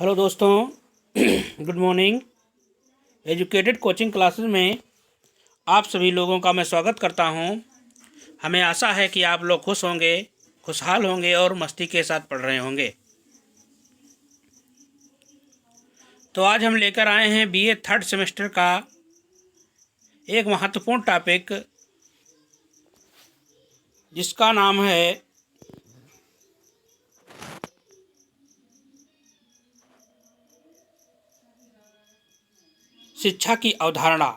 Hello दोस्तों, good morning. Educated coaching classes में आप सभी लोगों का मैं स्वागत करता हूं। हमें आशा है कि आप लोग खुश होंगे, खुशहाल होंगे और मस्ती के साथ पढ़ रहे होंगे। तो आज हम लेकर आए हैं बीए थर्ड सेमेस्टर का एक महत्वपूर्ण टॉपिक, जिसका नाम है शिक्षा की अवधारणा।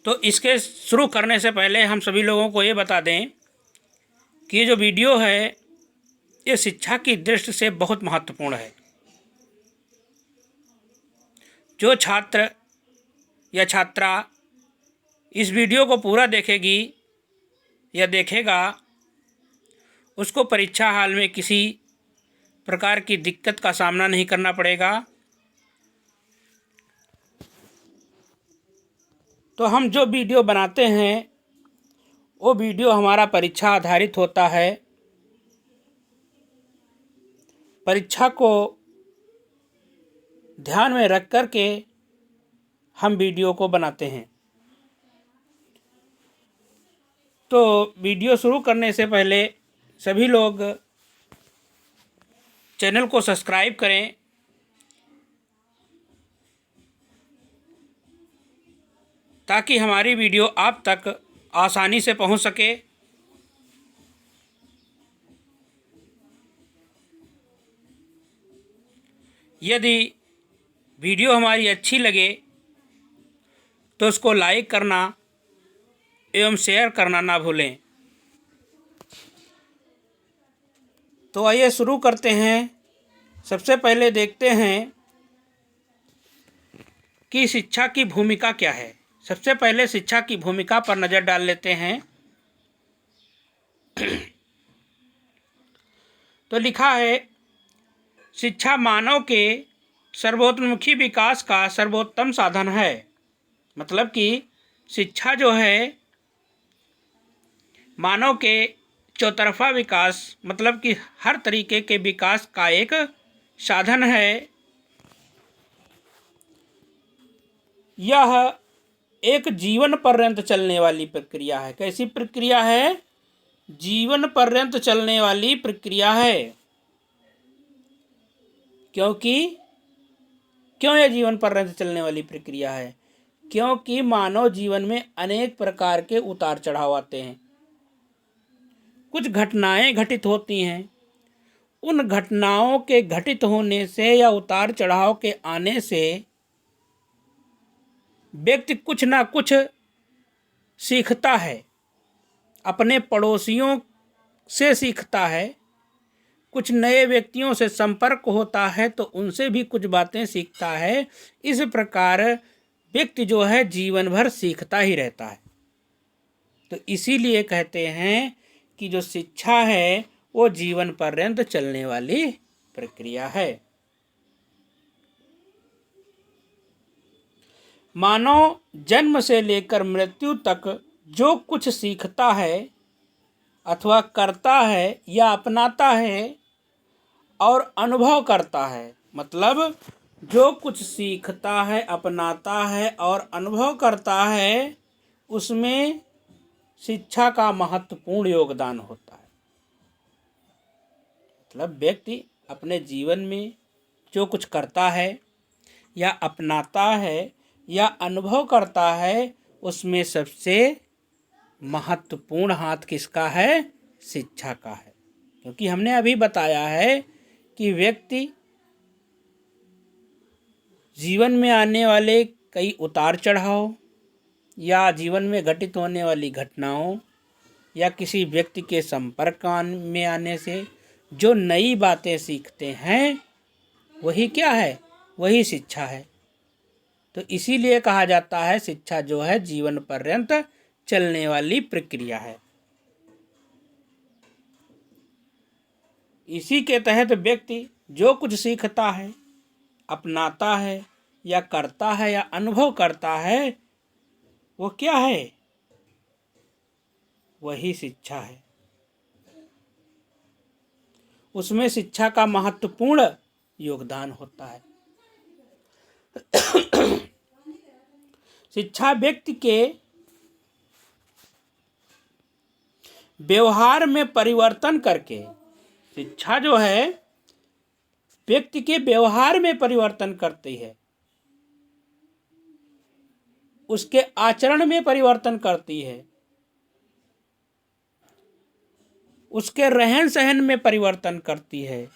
तो इसके शुरू करने से पहले हम सभी लोगों को ये बता दें कि ये जो वीडियो है ये शिक्षा की दृष्टि से बहुत महत्वपूर्ण है। जो छात्र या छात्रा इस वीडियो को पूरा देखेगी या देखेगा, उसको परीक्षा हाल में किसी प्रकार की दिक्कत का सामना नहीं करना पड़ेगा। तो हम जो वीडियो बनाते हैं वो वीडियो हमारा परीक्षा आधारित होता है। परीक्षा को ध्यान में रख कर के हम वीडियो को बनाते हैं। तो वीडियो शुरू करने से पहले सभी लोग चैनल को सब्सक्राइब करें, ताकि हमारी वीडियो आप तक आसानी से पहुंच सके। यदि वीडियो हमारी अच्छी लगे तो उसको लाइक करना एवं शेयर करना ना भूलें। तो आइए शुरू करते हैं। सबसे पहले देखते हैं कि शिक्षा की भूमिका क्या है। सबसे पहले शिक्षा की भूमिका पर नज़र डाल लेते हैं। तो लिखा है, शिक्षा मानव के सर्वोत्तमुखी विकास का सर्वोत्तम साधन है। मतलब कि शिक्षा जो है मानव के चौतरफा विकास, मतलब कि हर तरीके के विकास का एक साधन है। यह एक जीवन पर्यंत चलने वाली प्रक्रिया है। कैसी प्रक्रिया है? जीवन पर्यंत चलने वाली प्रक्रिया है। क्यों यह जीवन पर्यंत चलने वाली प्रक्रिया है? क्योंकि मानव जीवन में अनेक प्रकार के उतार चढ़ाव आते हैं। कुछ घटनाएं घटित होती हैं। उन घटनाओं के घटित होने से या उतार चढ़ाव के आने से व्यक्ति कुछ ना कुछ सीखता है। अपने पड़ोसियों से सीखता है, कुछ नए व्यक्तियों से संपर्क होता है तो उनसे भी कुछ बातें सीखता है। इस प्रकार व्यक्ति जो है जीवन भर सीखता ही रहता है। तो इसीलिए कहते हैं कि जो शिक्षा है वो जीवन पर्यंत चलने वाली प्रक्रिया है। मानव जन्म से लेकर मृत्यु तक जो कुछ सीखता है अथवा करता है या अपनाता है और अनुभव करता है, मतलब जो कुछ सीखता है, अपनाता है और अनुभव करता है, उसमें शिक्षा का महत्वपूर्ण योगदान होता है। मतलब व्यक्ति अपने जीवन में जो कुछ करता है या अपनाता है या अनुभव करता है, उसमें सबसे महत्वपूर्ण हाथ किसका है? शिक्षा का है। क्योंकि हमने अभी बताया है कि व्यक्ति जीवन में आने वाले कई उतार चढ़ाव या जीवन में घटित होने वाली घटनाओं या किसी व्यक्ति के संपर्क में आने से जो नई बातें सीखते हैं, वही क्या है? वही शिक्षा है। तो इसीलिए कहा जाता है शिक्षा जो है जीवन पर्यंत चलने वाली प्रक्रिया है। इसी के तहत व्यक्ति जो कुछ सीखता है, अपनाता है या करता है या अनुभव करता है, वो क्या है? वही शिक्षा है। उसमें शिक्षा का महत्वपूर्ण योगदान होता है। शिक्षा व्यक्ति के व्यवहार में परिवर्तन करके, शिक्षा जो है व्यक्ति के व्यवहार में परिवर्तन करती है, उसके आचरण में परिवर्तन करती है, उसके रहन सहन में परिवर्तन करती है,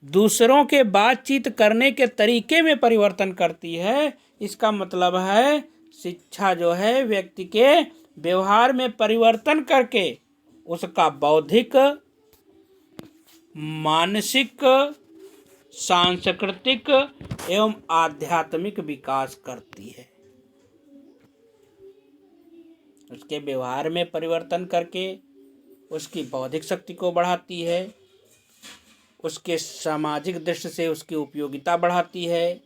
दूसरों के बातचीत करने के तरीके में परिवर्तन करती है। इसका मतलब है शिक्षा जो है व्यक्ति के व्यवहार में परिवर्तन करके उसका बौद्धिक, मानसिक, सांस्कृतिक एवं आध्यात्मिक विकास करती है। उसके व्यवहार में परिवर्तन करके उसकी बौद्धिक शक्ति को बढ़ाती है, उसके सामाजिक दृष्टि से उसकी उपयोगिता बढ़ाती है,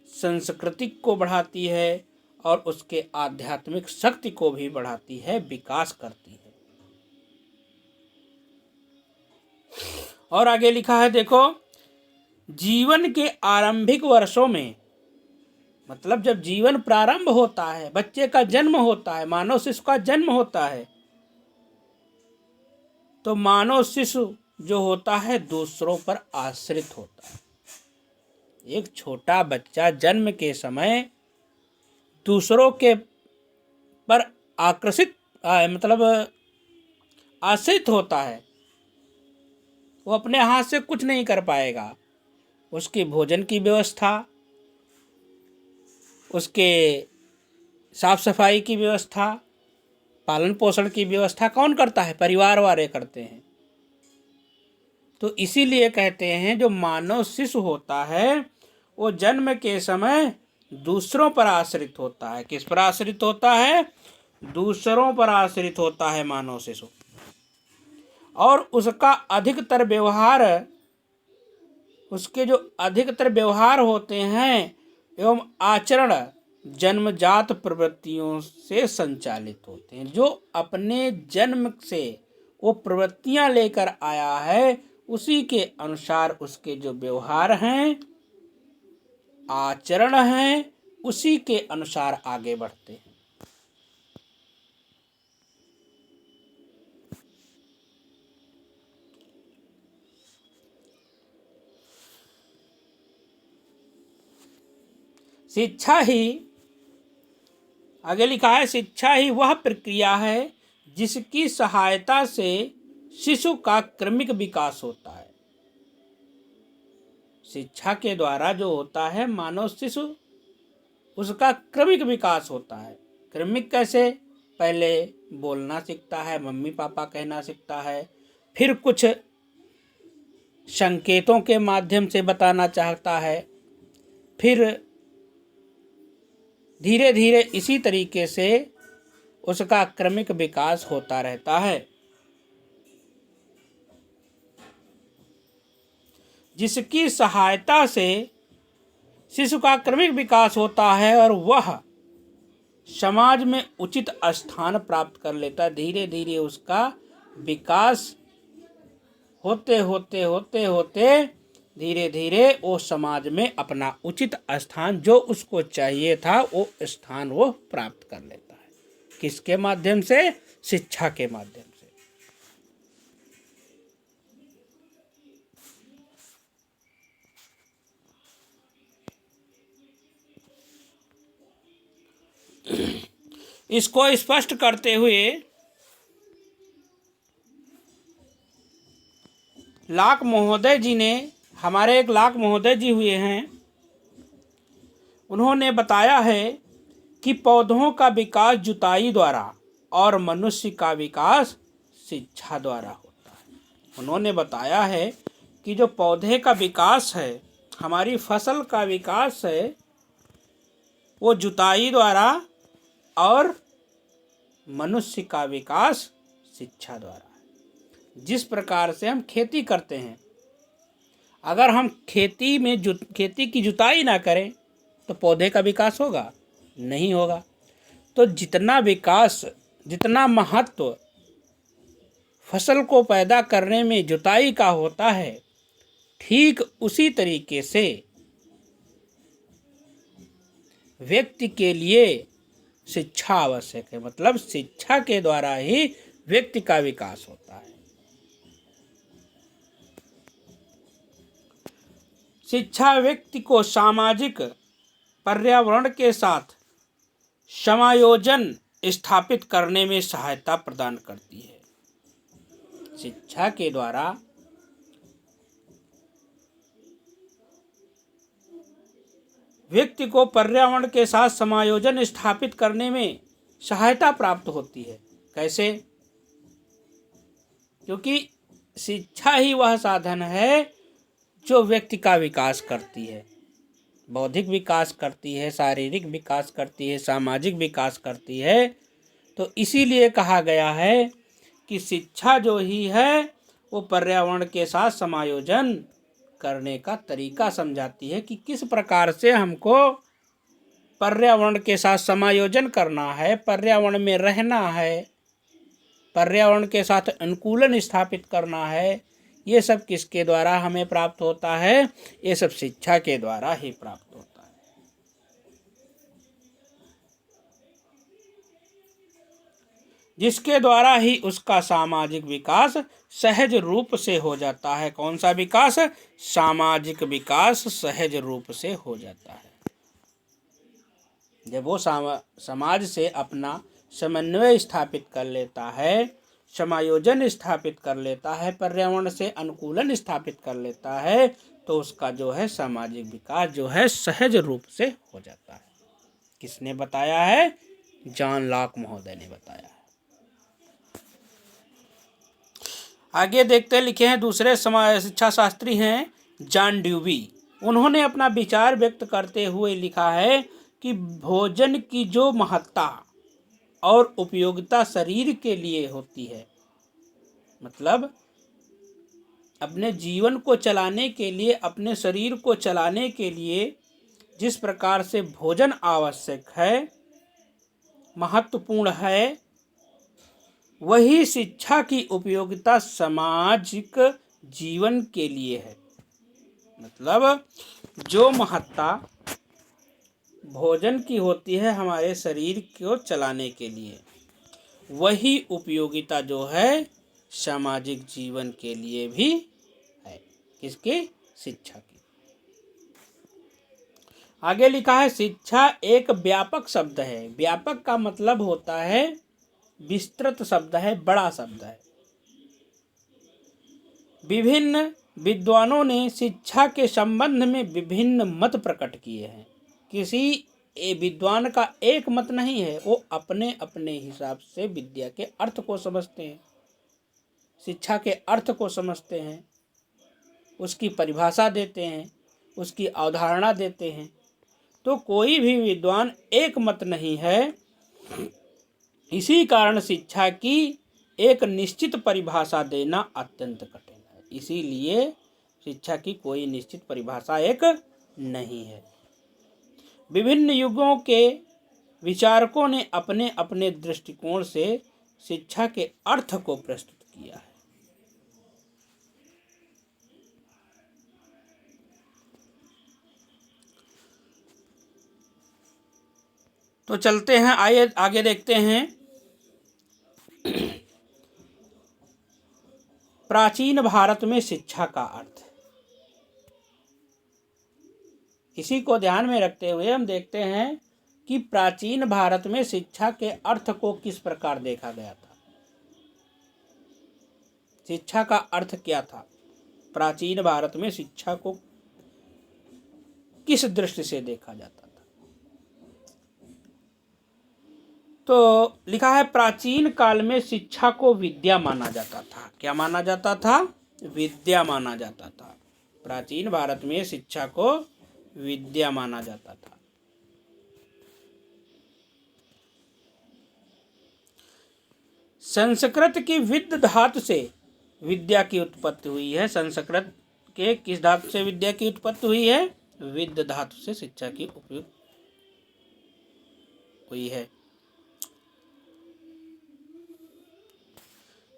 सांस्कृतिक को बढ़ाती है और उसके आध्यात्मिक शक्ति को भी बढ़ाती है, विकास करती है। और आगे लिखा है, देखो, जीवन के आरंभिक वर्षों में, मतलब जब जीवन प्रारंभ होता है, बच्चे का जन्म होता है, मानव शिशु का जन्म होता है, तो मानव शिशु जो होता है दूसरों पर आश्रित होता है। एक छोटा बच्चा जन्म के समय दूसरों के पर मतलब आश्रित होता है। वो अपने हाथ से कुछ नहीं कर पाएगा। उसकी भोजन की व्यवस्था, उसके साफ सफाई की व्यवस्था, पालन पोषण की व्यवस्था कौन करता है? परिवार वाले करते हैं। तो इसीलिए कहते हैं जो मानव शिशु होता है वो जन्म के समय दूसरों पर आश्रित होता है। किस पर आश्रित होता है? दूसरों पर आश्रित होता है मानव शिशु। और उसका अधिकतर व्यवहार, उसके जो अधिकतर व्यवहार होते हैं एवं आचरण जन्मजात प्रवृत्तियों से संचालित होते हैं। जो अपने जन्म से वो प्रवृत्तियां लेकर आया है उसी के अनुसार उसके जो व्यवहार हैं, आचरण हैं, उसी के अनुसार आगे बढ़ते हैं। शिक्षा ही, आगे लिखा है, शिक्षा ही वह प्रक्रिया है जिसकी सहायता से शिशु का क्रमिक विकास होता है। शिक्षा के द्वारा जो होता है मानव शिशु, उसका क्रमिक विकास होता है। क्रमिक कैसे? पहले बोलना सीखता है, मम्मी पापा कहना सीखता है, फिर कुछ संकेतों के माध्यम से बताना चाहता है, फिर धीरे धीरे इसी तरीके से उसका क्रमिक विकास होता रहता है। जिसकी सहायता से शिशु का क्रमिक विकास होता है और वह समाज में उचित स्थान प्राप्त कर लेता है। धीरे धीरे उसका विकास होते होते होते होते धीरे धीरे वो समाज में अपना उचित स्थान, जो उसको चाहिए था वो स्थान वो प्राप्त कर लेता है। किसके माध्यम से? शिक्षा के माध्यम से। इसको स्पष्ट करते हुए लाक महोदय जी ने, हमारे एक लाक महोदय जी हुए हैं, उन्होंने बताया है कि पौधों का विकास जुताई द्वारा और मनुष्य का विकास शिक्षा द्वारा होता है। उन्होंने बताया है कि जो पौधे का विकास है, हमारी फसल का विकास है, वो जुताई द्वारा और मनुष्य का विकास शिक्षा द्वारा है। जिस प्रकार से हम खेती करते हैं, अगर हम खेती की जुताई ना करें तो पौधे का विकास होगा? नहीं होगा। तो जितना विकास, जितना महत्व फसल को पैदा करने में जुताई का होता है, ठीक उसी तरीके से व्यक्ति के लिए शिक्षा आवश्यक है। मतलब शिक्षा के द्वारा ही व्यक्ति का विकास होता है। शिक्षा व्यक्ति को सामाजिक पर्यावरण के साथ समायोजन स्थापित करने में सहायता प्रदान करती है। शिक्षा के द्वारा व्यक्ति को पर्यावरण के साथ समायोजन स्थापित करने में सहायता प्राप्त होती है। कैसे? क्योंकि शिक्षा ही वह साधन है जो व्यक्ति का विकास करती है, बौद्धिक विकास करती है, शारीरिक विकास करती है, सामाजिक विकास करती है। तो इसीलिए कहा गया है कि शिक्षा जो ही है वो पर्यावरण के साथ समायोजन करने का तरीका समझाती है कि किस प्रकार से हमको पर्यावरण के साथ समायोजन करना है, पर्यावरण में रहना है, पर्यावरण के साथ अनुकूलन स्थापित करना है। ये सब किसके द्वारा हमें प्राप्त होता है? ये सब शिक्षा के द्वारा ही प्राप्त होता है। जिसके द्वारा ही उसका सामाजिक विकास सहज रूप से हो जाता है। कौन सा विकास? सामाजिक विकास सहज रूप से हो जाता है। जब वो समाज से अपना समन्वय स्थापित कर लेता है, समायोजन स्थापित कर लेता है, पर्यावरण से अनुकूलन स्थापित कर लेता है, तो उसका जो है सामाजिक विकास जो है सहज रूप से हो जाता है। किसने बताया है? जॉन लॉक महोदय ने बताया है। आगे देखते लिखे हैं दूसरे शिक्षा शास्त्री हैं जॉन ड्यूवी। उन्होंने अपना विचार व्यक्त करते हुए लिखा है कि भोजन की जो महत्ता और उपयोगिता शरीर के लिए होती है, मतलब अपने जीवन को चलाने के लिए, अपने शरीर को चलाने के लिए जिस प्रकार से भोजन आवश्यक है, महत्वपूर्ण है, वही शिक्षा की उपयोगिता सामाजिक जीवन के लिए है। मतलब जो महत्ता भोजन की होती है हमारे शरीर को चलाने के लिए, वही उपयोगिता जो है सामाजिक जीवन के लिए भी है। किसकी? शिक्षा की। आगे लिखा है शिक्षा एक व्यापक शब्द है। व्यापक का मतलब होता है विस्तृत शब्द है, बड़ा शब्द है। विभिन्न विद्वानों ने शिक्षा के संबंध में विभिन्न मत प्रकट किए हैं। किसी विद्वान का एक मत नहीं है, वो अपने अपने हिसाब से विद्या के अर्थ को समझते हैं, शिक्षा के अर्थ को समझते हैं, उसकी परिभाषा देते हैं, उसकी अवधारणा देते हैं। तो कोई भी विद्वान एक मत नहीं है। इसी कारण शिक्षा की एक निश्चित परिभाषा देना अत्यंत कठिन है। इसीलिए शिक्षा की कोई निश्चित परिभाषा एक नहीं है। विभिन्न युगों के विचारकों ने अपने अपने दृष्टिकोण से शिक्षा के अर्थ को प्रस्तुत किया है। तो चलते हैं, आइए आगे देखते हैं। प्राचीन भारत में शिक्षा का अर्थ। इसी को ध्यान में रखते हुए हम देखते हैं कि प्राचीन भारत में शिक्षा के अर्थ को किस प्रकार देखा गया था। शिक्षा का अर्थ क्या था? प्राचीन भारत में शिक्षा को किस दृष्टि से देखा जाता था? तो लिखा है प्राचीन काल में शिक्षा को विद्या माना जाता था। क्या माना जाता था? विद्या माना जाता था। प्राचीन भारत में शिक्षा को विद्या माना जाता था। संस्कृत की विद्य धातु से विद्या की उत्पत्ति हुई है। संस्कृत के किस धातु से विद्या की उत्पत्ति हुई है? विद्य धातु से शिक्षा की उपयोग हुई है।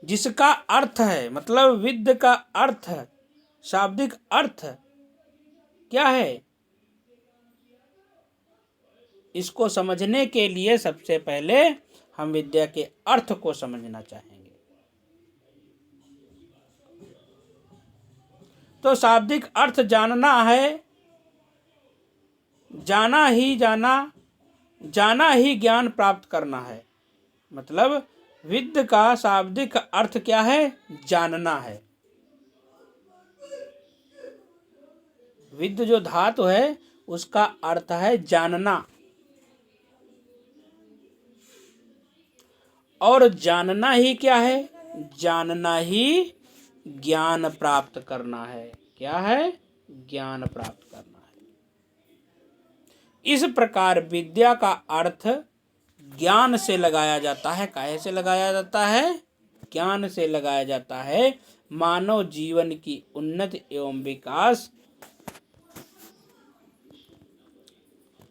जिसका अर्थ है, मतलब विद्य का अर्थ, शाब्दिक अर्थ क्या है, इसको समझने के लिए सबसे पहले हम विद्या के अर्थ को समझना चाहेंगे। तो शाब्दिक अर्थ जानना है, जाना ही ज्ञान प्राप्त करना है। मतलब विद्य का शाब्दिक अर्थ क्या है, जानना है। विद्य जो धातु है उसका अर्थ है जानना, और जानना ही क्या है, जानना ही ज्ञान प्राप्त करना है। क्या है, ज्ञान प्राप्त करना है। इस प्रकार विद्या का अर्थ ज्ञान से लगाया जाता है। काहे से लगाया जाता है, ज्ञान से लगाया जाता है। मानव जीवन की उन्नति एवं विकास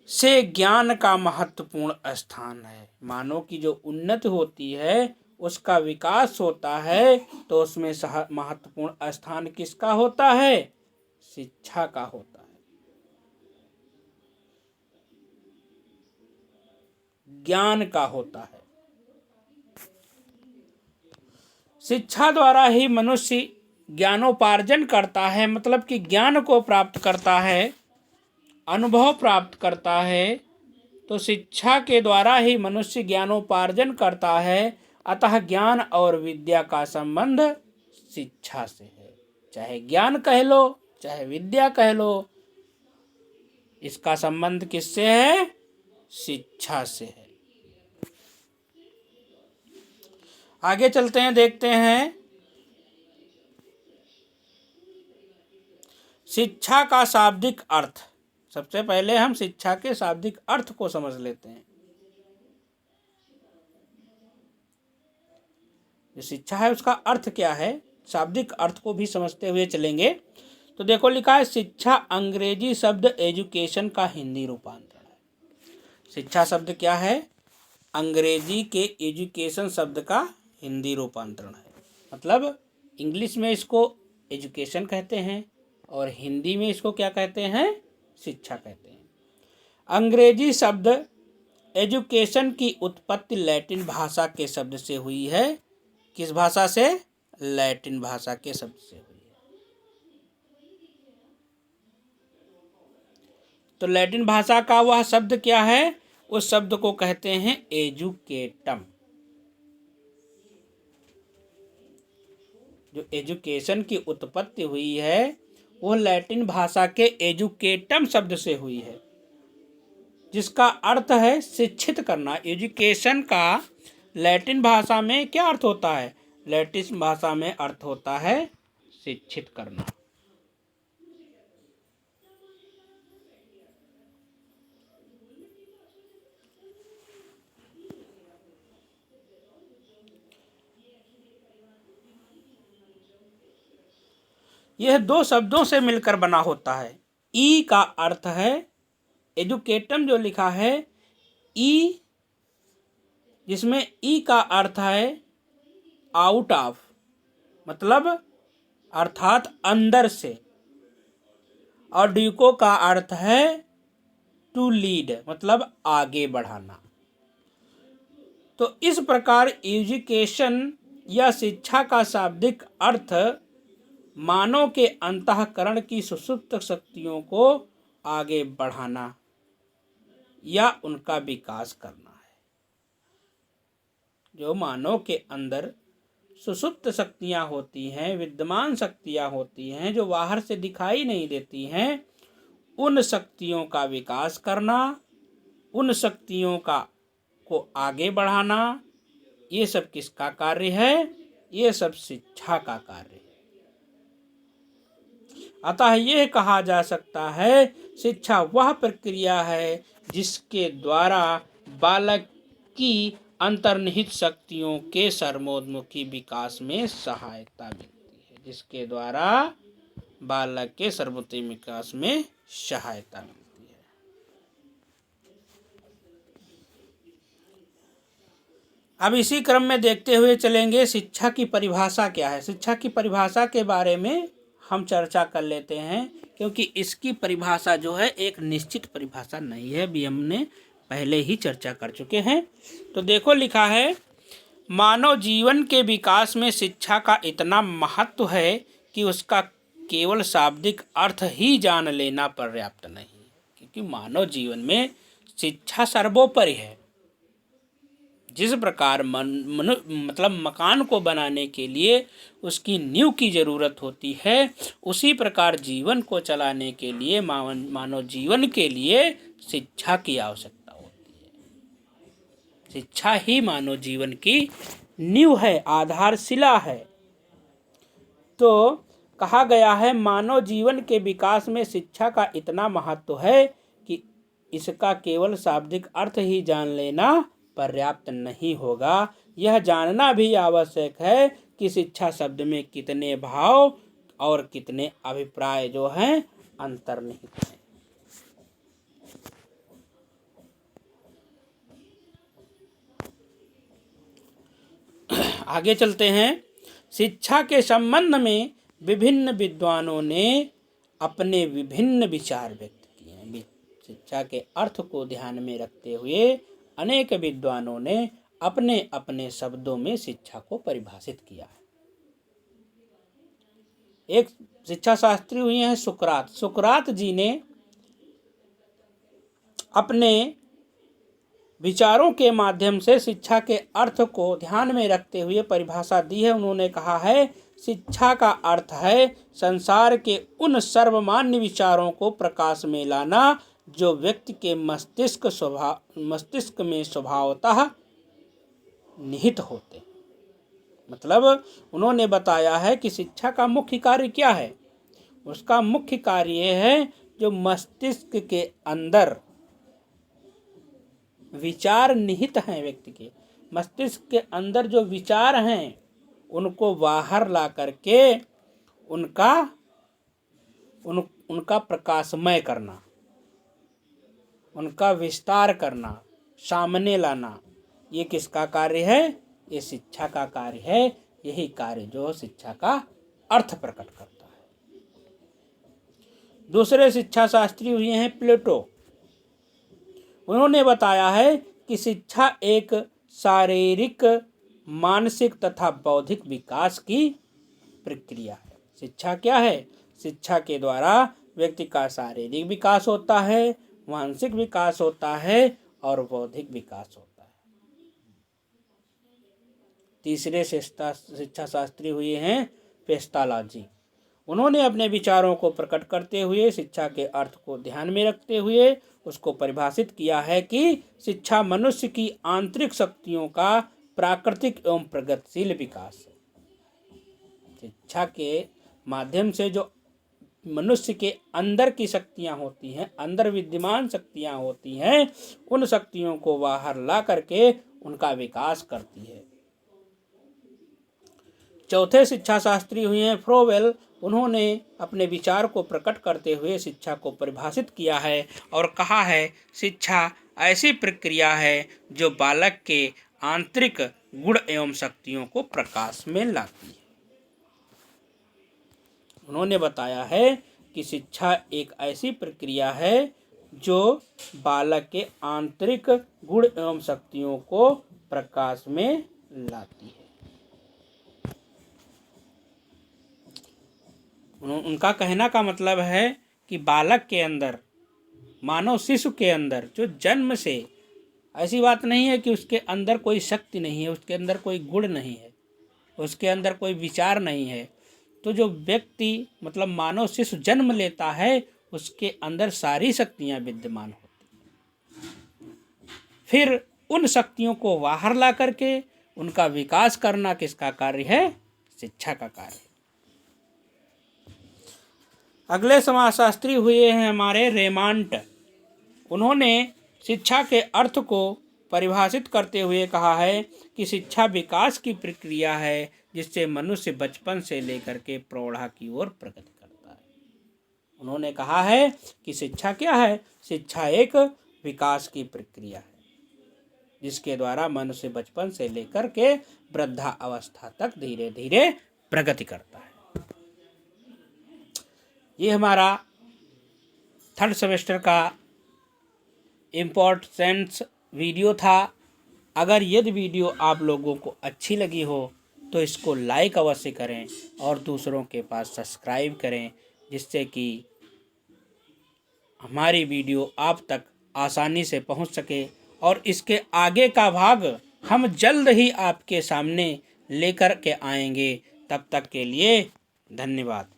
से ज्ञान का महत्वपूर्ण स्थान है। मानव की जो उन्नति होती है, उसका विकास होता है, तो उसमें महत्वपूर्ण स्थान किसका होता है, शिक्षा का होता है, ज्ञान का होता है। शिक्षा द्वारा ही मनुष्य ज्ञानोपार्जन करता है, मतलब कि ज्ञान को प्राप्त करता है, अनुभव प्राप्त करता है। तो शिक्षा के द्वारा ही मनुष्य ज्ञानोपार्जन करता है। अतः ज्ञान और विद्या का संबंध शिक्षा से है। चाहे ज्ञान कह लो, चाहे विद्या कह लो, इसका संबंध किससे है, शिक्षा से है। आगे चलते हैं, देखते हैं शिक्षा का शाब्दिक अर्थ। सबसे पहले हम शिक्षा के शाब्दिक अर्थ को समझ लेते हैं। जो शिक्षा है उसका अर्थ क्या है, शाब्दिक अर्थ को भी समझते हुए चलेंगे। तो देखो लिखा है, शिक्षा अंग्रेजी शब्द एजुकेशन का हिंदी रूपांतरण है। शिक्षा शब्द क्या है, अंग्रेजी के एजुकेशन शब्द का हिंदी रूपांतरण है। मतलब इंग्लिश में इसको एजुकेशन कहते हैं और हिंदी में इसको क्या कहते हैं, शिक्षा कहते हैं। अंग्रेजी शब्द एजुकेशन की उत्पत्ति लैटिन भाषा के शब्द से हुई है। किस भाषा से, लैटिन भाषा के शब्द से हुई है। तो लैटिन भाषा का वह शब्द क्या है, उस शब्द को कहते हैं एजुकेटम। जो एजुकेशन की उत्पत्ति हुई है वो लैटिन भाषा के एजुकेटम शब्द से हुई है, जिसका अर्थ है शिक्षित करना। एजुकेशन का लैटिन भाषा में क्या अर्थ होता है, लैटिन भाषा में अर्थ होता है शिक्षित करना। यह दो शब्दों से मिलकर बना होता है। ई का अर्थ है, एजुकेटम जो लिखा है, ई, जिसमें ई का अर्थ है आउट ऑफ, मतलब अर्थात अंदर से, और ड्यूको का अर्थ है टू लीड, मतलब आगे बढ़ाना। तो इस प्रकार एजुकेशन या शिक्षा का शाब्दिक अर्थ मानव के अंतःकरण की सुषुप्त शक्तियों को आगे बढ़ाना या उनका विकास करना है। जो मानव के अंदर सुषुप्त शक्तियां होती हैं, विद्यमान शक्तियां होती हैं, जो बाहर से दिखाई नहीं देती हैं, उन शक्तियों का विकास करना, उन शक्तियों को आगे बढ़ाना, ये सब किसका कार्य है, ये सब शिक्षा का कार्य है। अतः यह कहा जा सकता है, शिक्षा वह प्रक्रिया है जिसके द्वारा बालक की अंतर्निहित शक्तियों के सर्वोन्मुखी विकास में सहायता मिलती है। जिसके द्वारा बालक के सर्वोन्मुखी विकास में सहायता मिलती है। अब इसी क्रम में देखते हुए चलेंगे शिक्षा की परिभाषा क्या है। शिक्षा की परिभाषा के बारे में हम चर्चा कर लेते हैं, क्योंकि इसकी परिभाषा जो है एक निश्चित परिभाषा नहीं है, भी हमने पहले ही चर्चा कर चुके हैं। तो देखो लिखा है, मानव जीवन के विकास में शिक्षा का इतना महत्व है कि उसका केवल शाब्दिक अर्थ ही जान लेना पर्याप्त नहीं, क्योंकि मानव जीवन में शिक्षा सर्वोपरि है। जिस प्रकार मतलब मकान को बनाने के लिए उसकी नींव की जरूरत होती है, उसी प्रकार जीवन को चलाने के लिए मानव जीवन के लिए शिक्षा की आवश्यकता होती है। शिक्षा ही मानव जीवन की नींव है, आधारशिला है। तो कहा गया है, मानव जीवन के विकास में शिक्षा का इतना महत्व है कि इसका केवल शाब्दिक अर्थ ही जान लेना पर्याप्त नहीं होगा। यह जानना भी आवश्यक है कि शिक्षा शब्द में कितने भाव और कितने अभिप्राय जो हैं अंतर्निहित हैं। आगे चलते हैं। शिक्षा के संबंध में विभिन्न विद्वानों ने अपने विभिन्न विचार व्यक्त किए हैं। शिक्षा के अर्थ को ध्यान में रखते हुए अनेक विद्वानों ने अपने अपने शब्दों में शिक्षा को परिभाषित किया है। एक शिक्षा शास्त्री हुए हैं सुकरात। सुकरात जी ने अपने विचारों के माध्यम से शिक्षा के अर्थ को ध्यान में रखते हुए परिभाषा दी है। उन्होंने कहा है, शिक्षा का अर्थ है संसार के उन सर्वमान्य विचारों को प्रकाश में लाना जो व्यक्ति के मस्तिष्क में स्वभावतः निहित होते हैं। मतलब उन्होंने बताया है कि शिक्षा का मुख्य कार्य क्या है। उसका मुख्य कार्य यह है, जो मस्तिष्क के अंदर विचार निहित हैं, व्यक्ति के मस्तिष्क के अंदर जो विचार हैं उनको बाहर ला करके उनका प्रकाशमय करना, उनका विस्तार करना, सामने लाना, ये किसका कार्य है? ये शिक्षा का कार्य है। यही कार्य जो शिक्षा का अर्थ प्रकट करता है। दूसरे शिक्षा शास्त्री हुए हैं प्लेटो। उन्होंने बताया है कि शिक्षा एक शारीरिक, मानसिक तथा बौद्धिक विकास की प्रक्रिया है। शिक्षा क्या है? शिक्षा के द्वारा व्यक्ति का शारीरिक विकास होता है, मानसिक विकास होता है और बौद्धिक विकास होता है। तीसरे शिक्षा शास्त्री हुए हैं पेस्टालॉजी। उन्होंने अपने विचारों को प्रकट करते हुए शिक्षा के अर्थ को ध्यान में रखते हुए उसको परिभाषित किया है कि शिक्षा मनुष्य की आंतरिक शक्तियों का प्राकृतिक एवं प्रगतिशील विकास है। शिक्षा के माध्यम से जो मनुष्य के अंदर की शक्तियां होती हैं, अंदर विद्यमान शक्तियां होती हैं, उन शक्तियों को बाहर ला करके उनका विकास करती है। चौथे शिक्षा शास्त्री हुए हैं फ्रोवेल। उन्होंने अपने विचार को प्रकट करते हुए शिक्षा को परिभाषित किया है और कहा है, शिक्षा ऐसी प्रक्रिया है जो बालक के आंतरिक गुण एवं शक्तियों को प्रकाश में लाती है। उन्होंने बताया है कि शिक्षा एक ऐसी प्रक्रिया है जो बालक के आंतरिक गुण एवं शक्तियों को प्रकाश में लाती है। उनका कहना का मतलब है कि बालक के अंदर, मानव शिशु के अंदर जो जन्म से, ऐसी बात नहीं है कि उसके अंदर कोई शक्ति नहीं है, उसके अंदर कोई गुण नहीं है, उसके अंदर कोई विचार नहीं है। तो जो व्यक्ति मतलब मानव शिशु जन्म लेता है उसके अंदर सारी शक्तियां विद्यमान होती हैं। फिर उन शक्तियों को बाहर ला करके उनका विकास करना किसका कार्य है? शिक्षा का कार्य। अगले समाजशास्त्री हुए हैं हमारे रेमांड। उन्होंने शिक्षा के अर्थ को परिभाषित करते हुए कहा है कि शिक्षा विकास की प्रक्रिया है जिससे मनुष्य बचपन से लेकर के प्रौढ़ा की ओर प्रगति करता है। उन्होंने कहा है कि शिक्षा क्या है? शिक्षा एक विकास की प्रक्रिया है जिसके द्वारा मनुष्य बचपन से लेकर के वृद्धा अवस्था तक धीरे धीरे प्रगति करता है। ये हमारा 3rd सेमेस्टर का इम्पोर्टेंस वीडियो था। अगर यदि वीडियो आप लोगों को अच्छी लगी हो तो इसको लाइक अवश्य करें और दूसरों के पास सब्सक्राइब करें, जिससे कि हमारी वीडियो आप तक आसानी से पहुंच सके और इसके आगे का भाग हम जल्द ही आपके सामने लेकर के आएंगे। तब तक के लिए धन्यवाद।